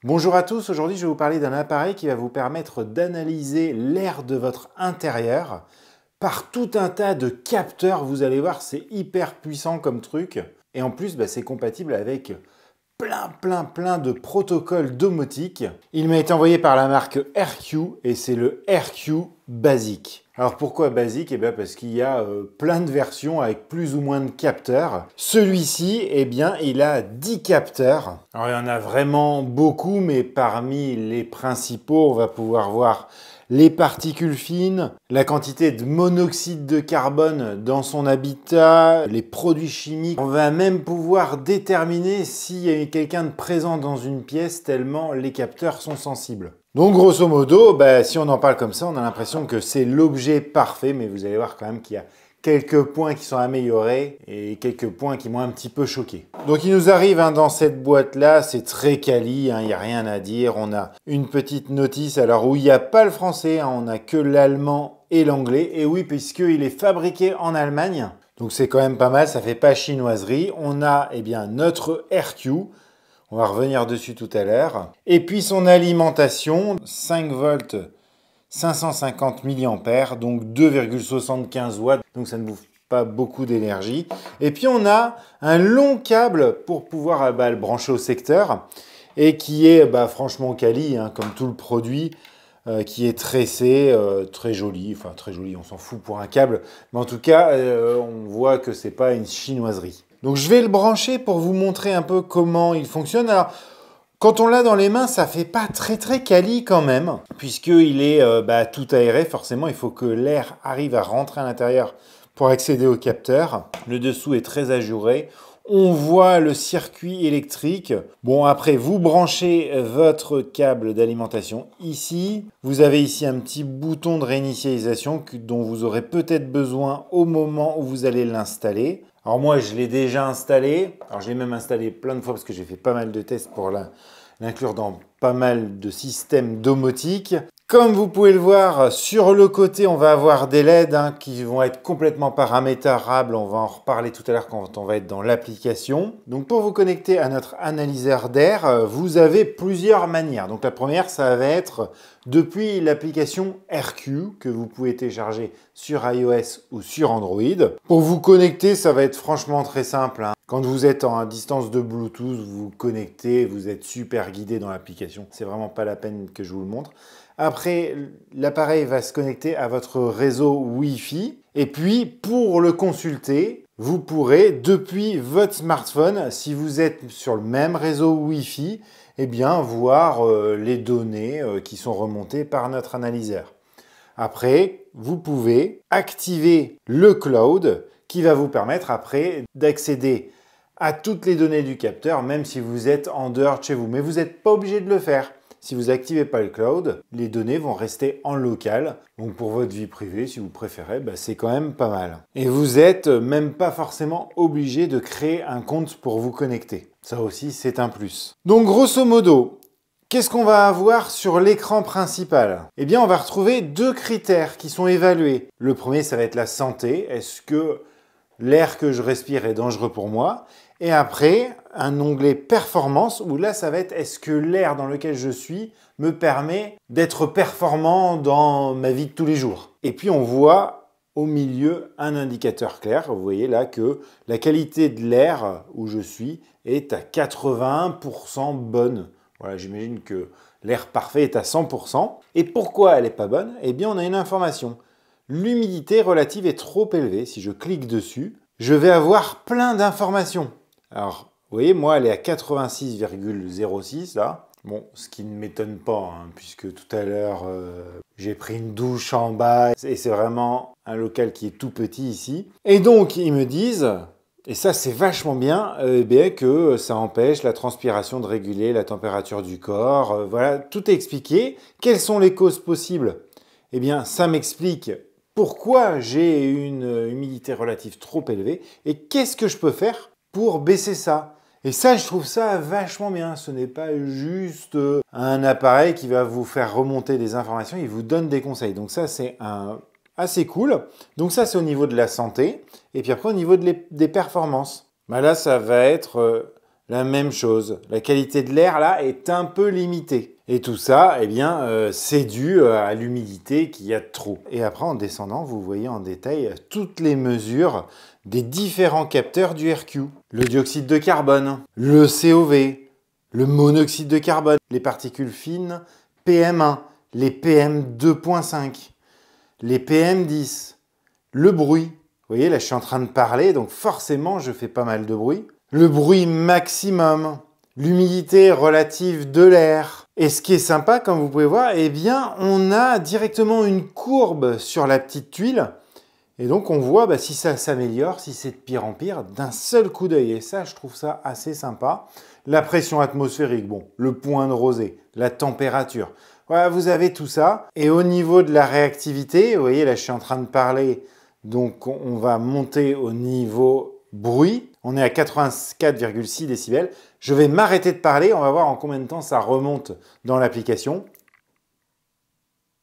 Bonjour à tous, aujourd'hui je vais vous parler d'un appareil qui va vous permettre d'analyser l'air de votre intérieur par tout un tas de capteurs. Vous allez voir, c'est hyper puissant comme truc. Et en plus, c'est compatible avec plein de protocoles domotiques. Il m'a été envoyé par la marque RQ et c'est le RQ Basic. Alors pourquoi Basic? Parce qu'il y a plein de versions avec plus ou moins de capteurs. Celui-ci, il a 10 capteurs. Alors il y en a vraiment beaucoup, mais parmi les principaux, on va pouvoir voir les particules fines, la quantité de monoxyde de carbone dans son habitat, les produits chimiques. On va même pouvoir déterminer s'il y a quelqu'un de présent dans une pièce tellement les capteurs sont sensibles. Donc grosso modo, si on en parle comme ça, on a l'impression que c'est l'objet parfait, mais vous allez voir quand même qu'il y a quelques points qui sont améliorés et quelques points qui m'ont un petit peu choqué. Donc il nous arrive dans cette boîte-là, c'est très quali, il n'y a rien à dire. On a une petite notice, alors où il n'y a pas le français, on n'a que l'allemand et l'anglais. Et oui, puisqu'il est fabriqué en Allemagne, donc c'est quand même pas mal, ça fait pas chinoiserie. On a notre RQ. On va revenir dessus tout à l'heure. Et puis son alimentation, 5 volts, 550 mAh, donc 2,75 watts. Donc ça ne bouffe pas beaucoup d'énergie. Et puis on a un long câble pour pouvoir le brancher au secteur. Et qui est franchement quali, comme tout le produit. Qui est tressé, très joli. Enfin très joli, on s'en fout pour un câble. Mais en tout cas, on voit que c'est pas une chinoiserie. Donc je vais le brancher pour vous montrer un peu comment il fonctionne. Alors, quand on l'a dans les mains, ça fait pas très quali quand même, puisqu'il est tout aéré. Forcément, il faut que l'air arrive à rentrer à l'intérieur pour accéder au capteur. Le dessous est très ajouré. On voit le circuit électrique. Bon, après, vous branchez votre câble d'alimentation ici. Vous avez ici un petit bouton de réinitialisation dont vous aurez peut-être besoin au moment où vous allez l'installer. Alors moi, je l'ai déjà installé. Alors je l'ai même installé plein de fois parce que j'ai fait pas mal de tests pour l'inclure dans pas mal de systèmes domotiques. Comme vous pouvez le voir, sur le côté, on va avoir des LED qui vont être complètement paramétrables. On va en reparler tout à l'heure quand on va être dans l'application. Donc pour vous connecter à notre analyseur d'air, vous avez plusieurs manières. Donc la première, ça va être depuis l'application RQ que vous pouvez télécharger sur iOS ou sur Android. Pour vous connecter, ça va être franchement très simple. Quand vous êtes en distance de Bluetooth, vous vous connectez, vous êtes super guidé dans l'application. C'est vraiment pas la peine que je vous le montre. Après, l'appareil va se connecter à votre réseau Wi-Fi. Et puis, pour le consulter, vous pourrez, depuis votre smartphone, si vous êtes sur le même réseau Wi-Fi, voir les données qui sont remontées par notre analyseur. Après, vous pouvez activer le cloud qui va vous permettre après d'accéder à toutes les données du capteur, même si vous êtes en dehors de chez vous. Mais vous n'êtes pas obligé de le faire. Si vous n'activez pas le cloud, les données vont rester en local. Donc pour votre vie privée, si vous préférez, c'est quand même pas mal. Et vous n'êtes même pas forcément obligé de créer un compte pour vous connecter. Ça aussi, c'est un plus. Donc grosso modo, qu'est-ce qu'on va avoir sur l'écran principal? On va retrouver deux critères qui sont évalués. Le premier, ça va être la santé. Est-ce que l'air que je respire est dangereux pour moi? Et après, un onglet performance où là, ça va être est-ce que l'air dans lequel je suis me permet d'être performant dans ma vie de tous les jours? Et puis, on voit au milieu un indicateur clair. Vous voyez là que la qualité de l'air où je suis est à 81% bonne. Voilà, j'imagine que l'air parfait est à 100%. Et pourquoi elle n'est pas bonne? On a une information. L'humidité relative est trop élevée. Si je clique dessus, je vais avoir plein d'informations. Alors, vous voyez, moi, elle est à 86,06 là. Bon, ce qui ne m'étonne pas, puisque tout à l'heure, j'ai pris une douche en bas et c'est vraiment un local qui est tout petit ici. Et donc, ils me disent, et ça c'est vachement bien, que ça empêche la transpiration de réguler la température du corps. Voilà, tout est expliqué. Quelles sont les causes possibles? Ça m'explique pourquoi j'ai une humidité relative trop élevée et qu'est-ce que je peux faire pour baisser ça. Et ça, je trouve ça vachement bien. Ce n'est pas juste un appareil qui va vous faire remonter des informations, il vous donne des conseils. Donc ça, c'est assez cool. Donc ça, c'est au niveau de la santé. Et puis après, au niveau des performances. Là, ça va être la même chose. La qualité de l'air là est un peu limitée. Et tout ça, eh bien, c'est dû à l'humidité qu'il y a de trop. Et après, en descendant, vous voyez en détail toutes les mesures des différents capteurs du RQ. Le dioxyde de carbone, le COV, le monoxyde de carbone, les particules fines PM1, les PM2.5, les PM10, le bruit. Vous voyez, là, je suis en train de parler, donc forcément, je fais pas mal de bruit. Le bruit maximum, l'humidité relative de l'air. Et ce qui est sympa, comme vous pouvez voir, eh bien, on a directement une courbe sur la petite tuile. Et donc, on voit si ça s'améliore, si c'est de pire en pire, d'un seul coup d'œil. Et ça, je trouve ça assez sympa. La pression atmosphérique, bon, le point de rosée, la température. Voilà, vous avez tout ça. Et au niveau de la réactivité, vous voyez, là, je suis en train de parler. Donc, on va monter au niveau bruit. On est à 84,6 décibels. Je vais m'arrêter de parler. On va voir en combien de temps ça remonte dans l'application.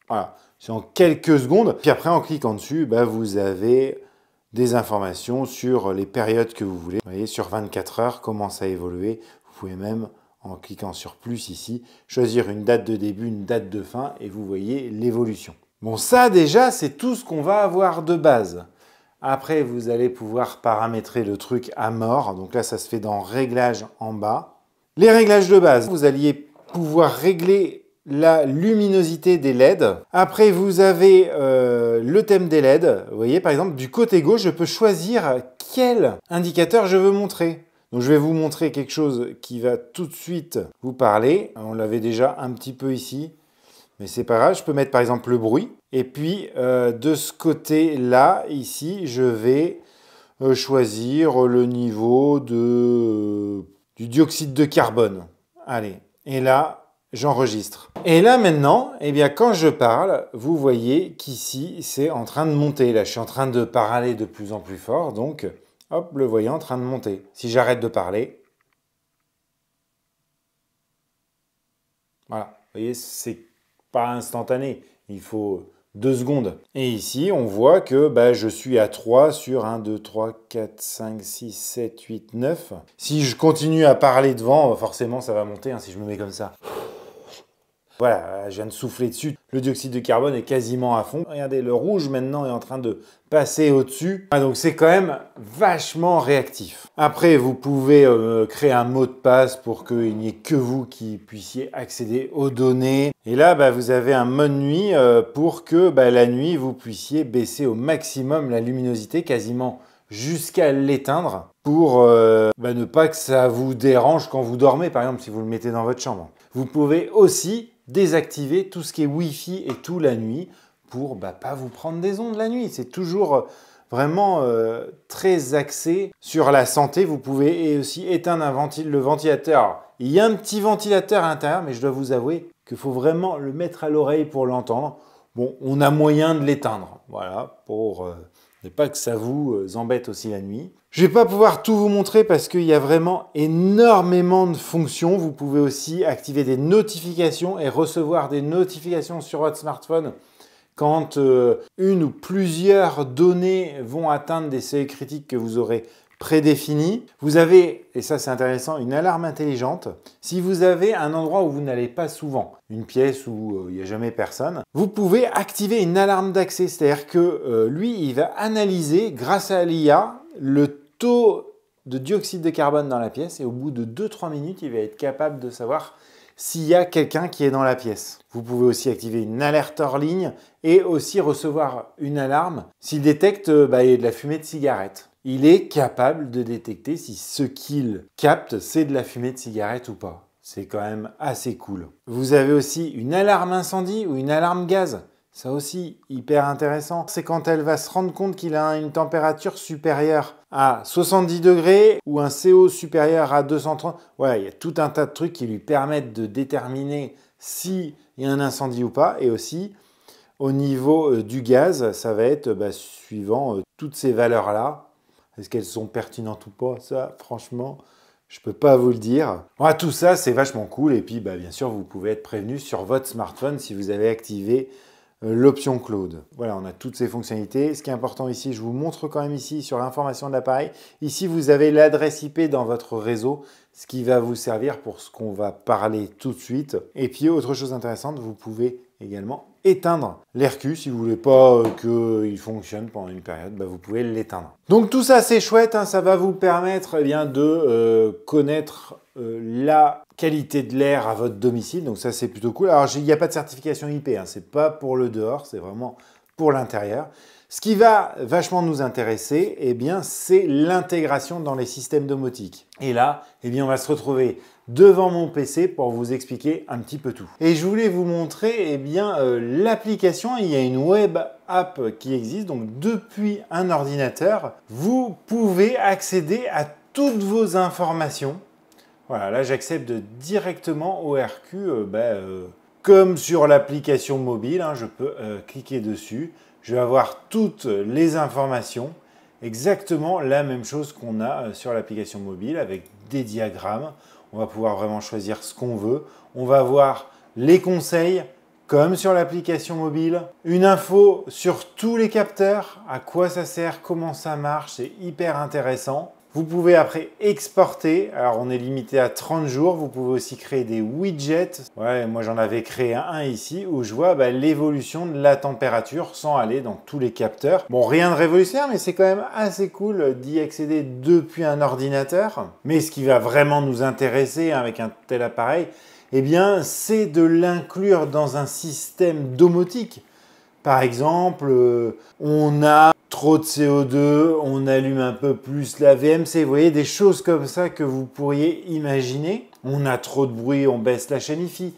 Voilà, c'est en quelques secondes. Puis après, en cliquant dessus, vous avez des informations sur les périodes que vous voulez. Vous voyez, sur 24 heures, comment ça a évolué. Vous pouvez même, en cliquant sur plus ici, choisir une date de début, une date de fin, et vous voyez l'évolution. Bon, ça déjà, c'est tout ce qu'on va avoir de base. Après, vous allez pouvoir paramétrer le truc à mort. Donc là, ça se fait dans Réglages en bas. Les réglages de base, vous alliez pouvoir régler la luminosité des LED. Après, vous avez le thème des LED. Vous voyez, par exemple, du côté gauche, je peux choisir quel indicateur je veux montrer. Donc, je vais vous montrer quelque chose qui va tout de suite vous parler. On l'avait déjà un petit peu ici. Mais c'est pas grave, je peux mettre par exemple le bruit. Et puis de ce côté-là, ici, je vais choisir le niveau du dioxyde de carbone. Allez, et là, j'enregistre. Et là maintenant, eh bien, quand je parle, vous voyez qu'ici, c'est en train de monter. Là, je suis en train de parler de plus en plus fort. Donc, hop, le voyez en train de monter. Si j'arrête de parler, voilà, vous voyez, c'est pas instantané, il faut 2 secondes. Et ici, on voit que je suis à 3 sur 1, 2, 3, 4, 5, 6, 7, 8, 9. Si je continue à parler devant, forcément ça va monter si je me mets comme ça. Voilà, je viens de souffler dessus. Le dioxyde de carbone est quasiment à fond. Regardez, le rouge maintenant est en train de passer au-dessus. Donc c'est quand même vachement réactif. Après, vous pouvez créer un mot de passe pour qu'il n'y ait que vous qui puissiez accéder aux données. Et là, vous avez un mode nuit pour que la nuit, vous puissiez baisser au maximum la luminosité, quasiment jusqu'à l'éteindre, pour ne pas que ça vous dérange quand vous dormez, par exemple, si vous le mettez dans votre chambre. Vous pouvez aussi désactiver tout ce qui est Wi-Fi et tout la nuit pour pas vous prendre des ondes la nuit. C'est toujours vraiment très axé sur la santé. Vous pouvez aussi éteindre le ventilateur. Il y a un petit ventilateur à l'intérieur, mais je dois vous avouer qu'il faut vraiment le mettre à l'oreille pour l'entendre. Bon, on a moyen de l'éteindre, voilà, pour ne pas que ça vous embête aussi la nuit. Je ne vais pas pouvoir tout vous montrer parce qu'il y a vraiment énormément de fonctions. Vous pouvez aussi activer des notifications et recevoir des notifications sur votre smartphone quand une ou plusieurs données vont atteindre des seuils critiques que vous aurez prédéfinis. Vous avez, et ça c'est intéressant, une alarme intelligente. Si vous avez un endroit où vous n'allez pas souvent, une pièce où il n'y a jamais personne, vous pouvez activer une alarme d'accès. C'est-à-dire que lui, il va analyser, grâce à l'IA, le taux de dioxyde de carbone dans la pièce et au bout de 2-3 minutes, il va être capable de savoir s'il y a quelqu'un qui est dans la pièce. Vous pouvez aussi activer une alerte hors ligne et aussi recevoir une alarme s'il détecte il y a de la fumée de cigarette. Il est capable de détecter si ce qu'il capte, c'est de la fumée de cigarette ou pas. C'est quand même assez cool. Vous avez aussi une alarme incendie ou une alarme gaz. Ça aussi, hyper intéressant. C'est quand elle va se rendre compte qu'il a une température supérieure à 70 degrés ou un CO supérieur à 230. Voilà, il y a tout un tas de trucs qui lui permettent de déterminer s'il y a un incendie ou pas. Et aussi, au niveau du gaz, ça va être suivant toutes ces valeurs-là. Est-ce qu'elles sont pertinentes ou pas? Ça, franchement, je ne peux pas vous le dire. Voilà, tout ça, c'est vachement cool. Et puis, bien sûr, vous pouvez être prévenu sur votre smartphone si vous avez activé l'option cloud. Voilà, on a toutes ces fonctionnalités. Ce qui est important ici, je vous montre quand même ici sur l'information de l'appareil. Ici, vous avez l'adresse IP dans votre réseau, ce qui va vous servir pour ce qu'on va parler tout de suite. Et puis, autre chose intéressante, vous pouvez également éteindre l'RQ. Si vous voulez pas qu'il fonctionne pendant une période, vous pouvez l'éteindre. Donc tout ça, c'est chouette. Ça va vous permettre de connaître la qualité de l'air à votre domicile. Donc ça, c'est plutôt cool. Alors, il n'y a pas de certification IP. C'est pas pour le dehors, c'est vraiment pour l'intérieur. Ce qui va vachement nous intéresser, c'est l'intégration dans les systèmes domotiques. Et là, on va se retrouver devant mon PC pour vous expliquer un petit peu tout. Et je voulais vous montrer l'application. Il y a une web app qui existe. Donc depuis un ordinateur, vous pouvez accéder à toutes vos informations. Voilà, là j'accède directement au RQ comme sur l'application mobile. Je peux cliquer dessus. Je vais avoir toutes les informations. Exactement la même chose qu'on a sur l'application mobile avec des diagrammes. On va pouvoir vraiment choisir ce qu'on veut. On va voir les conseils comme sur l'application mobile. Une info sur tous les capteurs, à quoi ça sert, comment ça marche, c'est hyper intéressant. Vous pouvez après exporter, alors on est limité à 30 jours, vous pouvez aussi créer des widgets. Ouais, moi j'en avais créé un ici où je vois l'évolution de la température sans aller dans tous les capteurs. Bon, rien de révolutionnaire, mais c'est quand même assez cool d'y accéder depuis un ordinateur. Mais ce qui va vraiment nous intéresser avec un tel appareil, c'est de l'inclure dans un système domotique. Par exemple, on a trop de CO2, on allume un peu plus la VMC. Vous voyez, des choses comme ça que vous pourriez imaginer. On a trop de bruit, on baisse la chaîne IFI.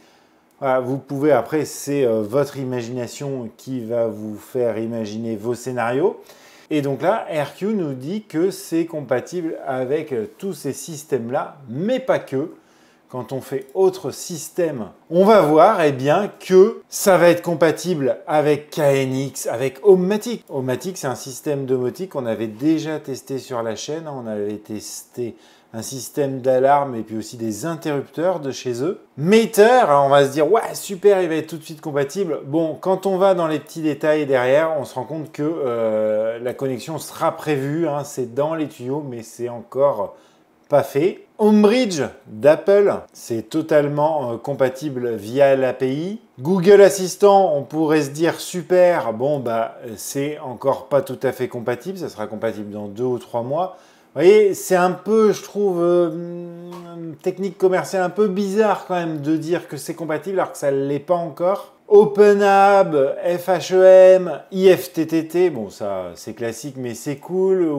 Voilà, vous pouvez, après, c'est votre imagination qui va vous faire imaginer vos scénarios. Et donc là, RQ nous dit que c'est compatible avec tous ces systèmes-là, mais pas que. Quand on fait autre système, on va voir que ça va être compatible avec KNX, avec Homematic. Homematic, c'est un système domotique qu'on avait déjà testé sur la chaîne. On avait testé un système d'alarme et puis aussi des interrupteurs de chez eux. Mater, alors on va se dire, ouais, super, il va être tout de suite compatible. Bon, quand on va dans les petits détails derrière, on se rend compte que la connexion sera prévue. C'est dans les tuyaux, mais c'est encore pas fait. Homebridge d'Apple, c'est totalement compatible via l'API. Google Assistant, on pourrait se dire super, c'est encore pas tout à fait compatible, ça sera compatible dans 2 ou 3 mois. Vous voyez, c'est un peu, je trouve, une technique commerciale un peu bizarre quand même de dire que c'est compatible alors que ça ne l'est pas encore. OpenHub, FHEM, IFTTT, bon ça c'est classique mais c'est cool.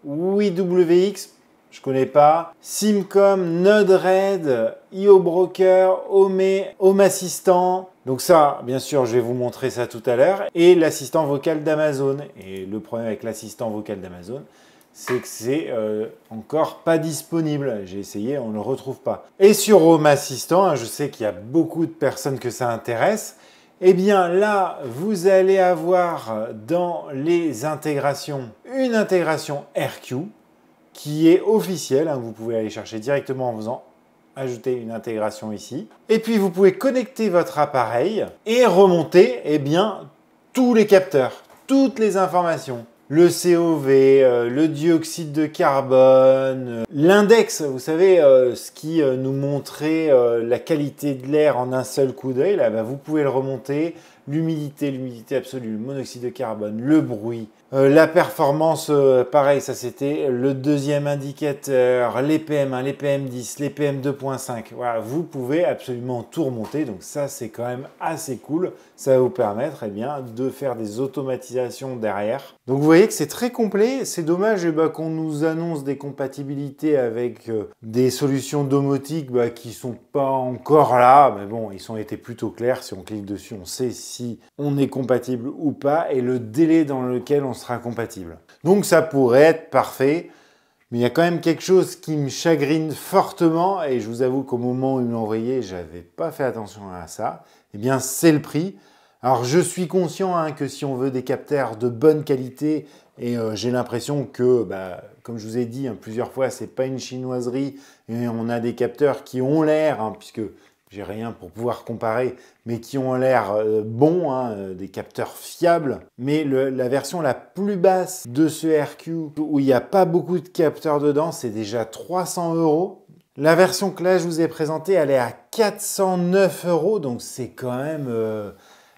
WiWX, je connais pas. Simcom, Node-RED, IO Broker, Home Assistant. Donc ça, bien sûr, je vais vous montrer ça tout à l'heure. Et l'assistant vocal d'Amazon. Et le problème avec l'assistant vocal d'Amazon, c'est que c'est encore pas disponible. J'ai essayé, on ne le retrouve pas. Et sur Home Assistant, je sais qu'il y a beaucoup de personnes que ça intéresse. Là, vous allez avoir dans les intégrations, une intégration RQ qui est officielle. Vous pouvez aller chercher directement en faisant ajouter une intégration ici. Et puis, vous pouvez connecter votre appareil et remonter tous les capteurs, toutes les informations. Le COV, le dioxyde de carbone, l'index, vous savez, ce qui nous montrait la qualité de l'air en un seul coup d'œil, là, vous pouvez le remonter. L'humidité absolue, le monoxyde de carbone, le bruit, la performance, pareil, ça c'était le deuxième indicateur, les PM1, les PM10, les PM2.5. Voilà, vous pouvez absolument tout remonter, donc ça c'est quand même assez cool. Ça va vous permettre de faire des automatisations derrière. Donc vous voyez que c'est très complet. C'est dommage qu'on nous annonce des compatibilités avec des solutions domotiques qui sont pas encore là, mais bon, ils ont été plutôt clairs. Si on clique dessus, on sait si on est compatible ou pas et le délai dans lequel on sera compatible. Donc ça pourrait être parfait, mais il y a quand même quelque chose qui me chagrine fortement et je vous avoue qu'au moment où ils me l'ont envoyé, j'avais pas fait attention à ça. C'est le prix. Alors je suis conscient que si on veut des capteurs de bonne qualité, et j'ai l'impression que, comme je vous ai dit plusieurs fois, c'est pas une chinoiserie et on a des capteurs qui ont l'air, puisque j'ai rien pour pouvoir comparer, mais qui ont l'air bons, hein, des capteurs fiables. Mais la version la plus basse de ce RQ, où il n'y a pas beaucoup de capteurs dedans, c'est déjà 300 €. La version que là je vous ai présentée, elle est à 409 €, donc c'est quand même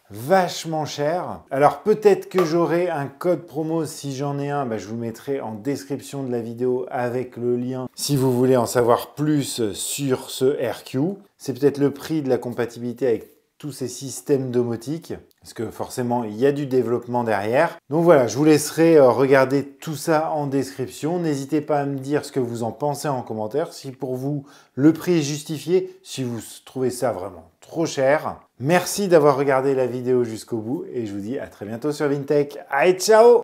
vachement cher. Alors peut-être que j'aurai un code promo, si j'en ai un, je vous le mettrai en description de la vidéo avec le lien si vous voulez en savoir plus sur ce RQ. C'est peut-être le prix de la compatibilité avec tous ces systèmes domotiques, parce que forcément il y a du développement derrière. Donc voilà, je vous laisserai regarder tout ça en description. N'hésitez pas à me dire ce que vous en pensez en commentaire, si pour vous le prix est justifié, si vous trouvez ça vraiment trop cher. Merci d'avoir regardé la vidéo jusqu'au bout et je vous dis à très bientôt sur Vintech. Allez, ciao!